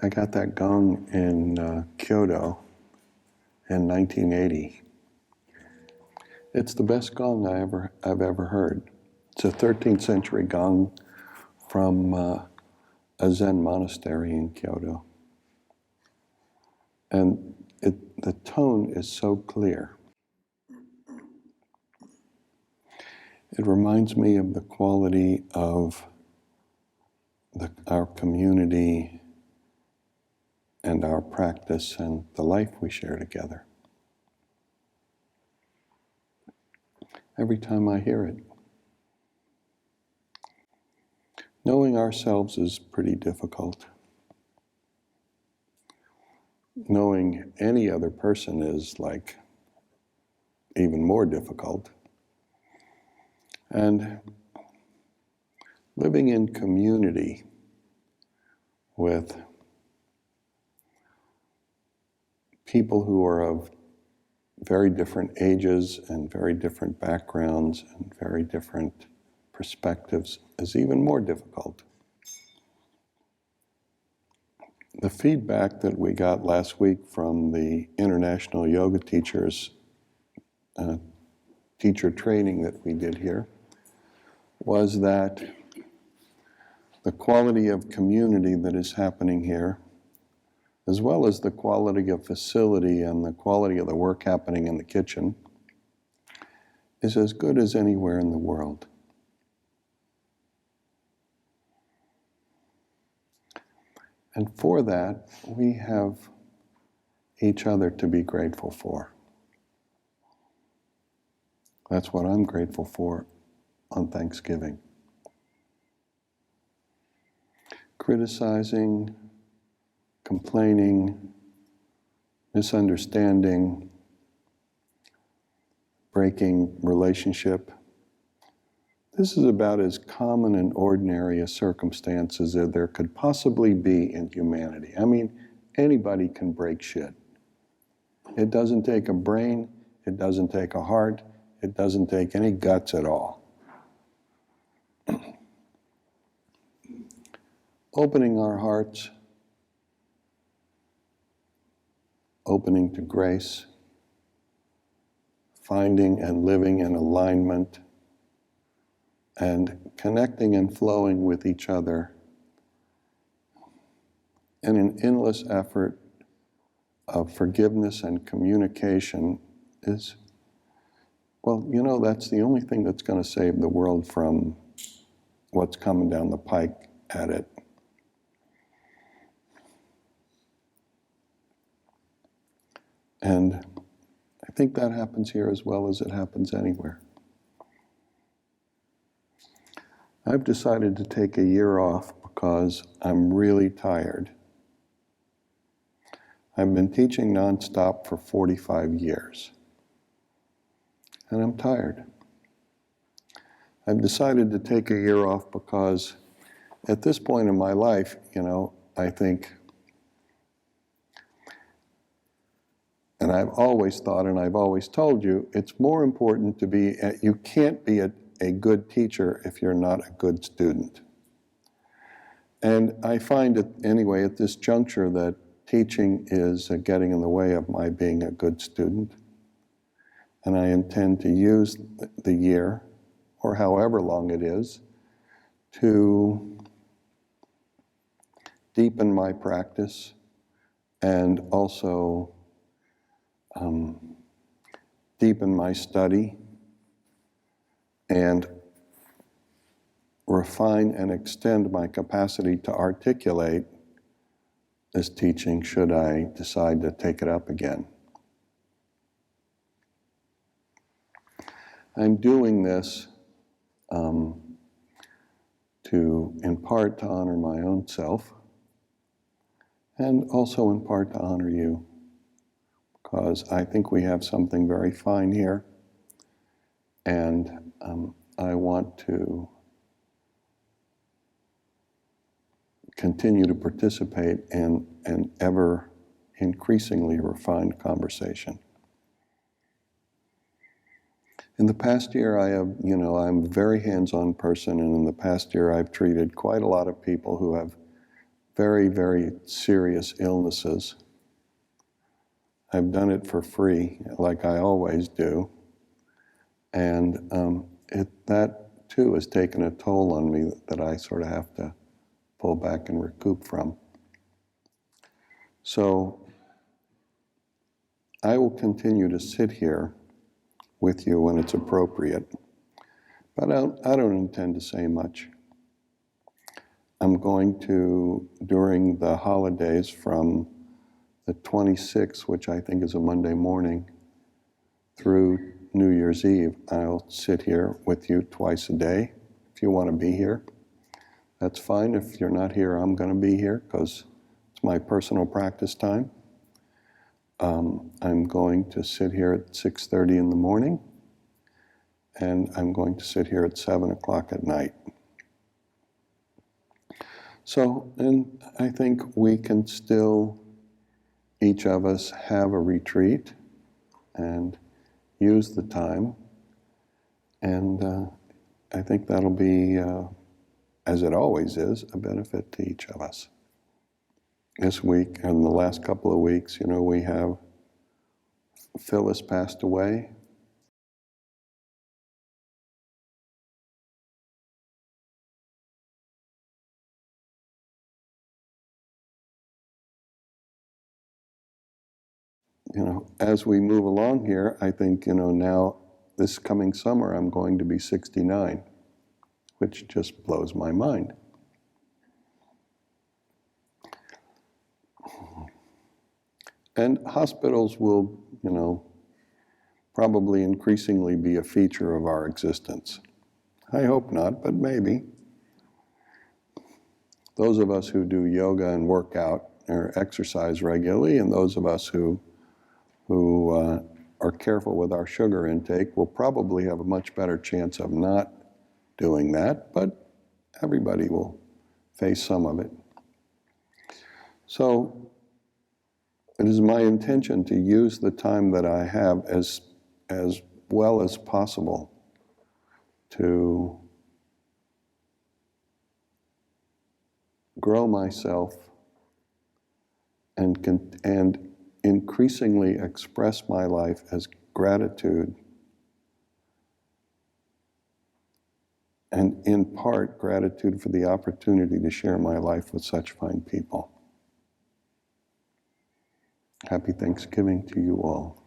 I got that gong in Kyoto in 1980. It's the best gong I've ever heard. It's a 13th century gong from a Zen monastery in Kyoto. And the tone is so clear. It reminds me of the quality of our community and our practice and the life we share together. Every time I hear it. Knowing ourselves is pretty difficult. Knowing any other person is like even more difficult. And living in community with people who are of very different ages and very different backgrounds and very different perspectives is even more difficult. The feedback that we got last week from the International Yoga Teachers teacher training that we did here was that the quality of community that is happening here, as well as the quality of facility and the quality of the work happening in the kitchen, is as good as anywhere in the world. And for that, we have each other to be grateful for. That's what I'm grateful for on Thanksgiving. Criticizing, complaining, misunderstanding, breaking relationship. This is about as common and ordinary a circumstance as there could possibly be in humanity. I mean, anybody can break shit. It doesn't take a brain, it doesn't take a heart, it doesn't take any guts at all. Opening our hearts, opening to grace, finding and living in alignment, and connecting and flowing with each other in an endless effort of forgiveness and communication is, well, you know, that's the only thing that's going to save the world from what's coming down the pike at it. And I think that happens here as well as it happens anywhere. I've decided to take a year off because I'm really tired. I've been teaching nonstop for 45 years, and I'm tired. I've decided to take a year off because at this point in my life, you know, I think, and I've always thought and I've always told you, it's more important to be, you can't be a good teacher if you're not a good student. And I find it, anyway, at this juncture that teaching is getting in the way of my being a good student. And I intend to use the year, or however long it is, to deepen my practice and also deepen my study and refine and extend my capacity to articulate this teaching should I decide to take it up again. I'm doing this in part to honor my own self and also in part to honor you, because I think we have something very fine here, and I want to continue to participate in an ever increasingly refined conversation. In the past year, I'm a very hands-on person, and in the past year, I've treated quite a lot of people who have very, very serious illnesses. I've done it for free, like I always do. And that, too, has taken a toll on me that I sort of have to pull back and recoup from. So I will continue to sit here with you when it's appropriate, but I don't intend to say much. I'm going to, during the holidays from the 26th, which I think is a Monday morning, through New Year's Eve, I'll sit here with you twice a day. If you want to be here, that's fine. If you're not here, I'm going to be here because it's my personal practice time. I'm going to sit here at 6:30 in the morning, and I'm going to sit here at 7 o'clock at night. So, and I think we can still, each of us, have a retreat and use the time. And I think that'll be, as it always is, a benefit to each of us. This week and the last couple of weeks, you know, we have Phyllis passed away. You know, as we move along here, I think, you know, now this coming summer I'm going to be 69, which just blows my mind. And hospitals will, you know, probably increasingly be a feature of our existence. I hope not, but maybe. Those of us who do yoga and work out or exercise regularly, and those of us who are careful with our sugar intake will probably have a much better chance of not doing that, but everybody will face some of it. So it is my intention to use the time that I have as well as possible to grow myself and increasingly express my life as gratitude, and in part gratitude for the opportunity to share my life with such fine people. Happy Thanksgiving to you all.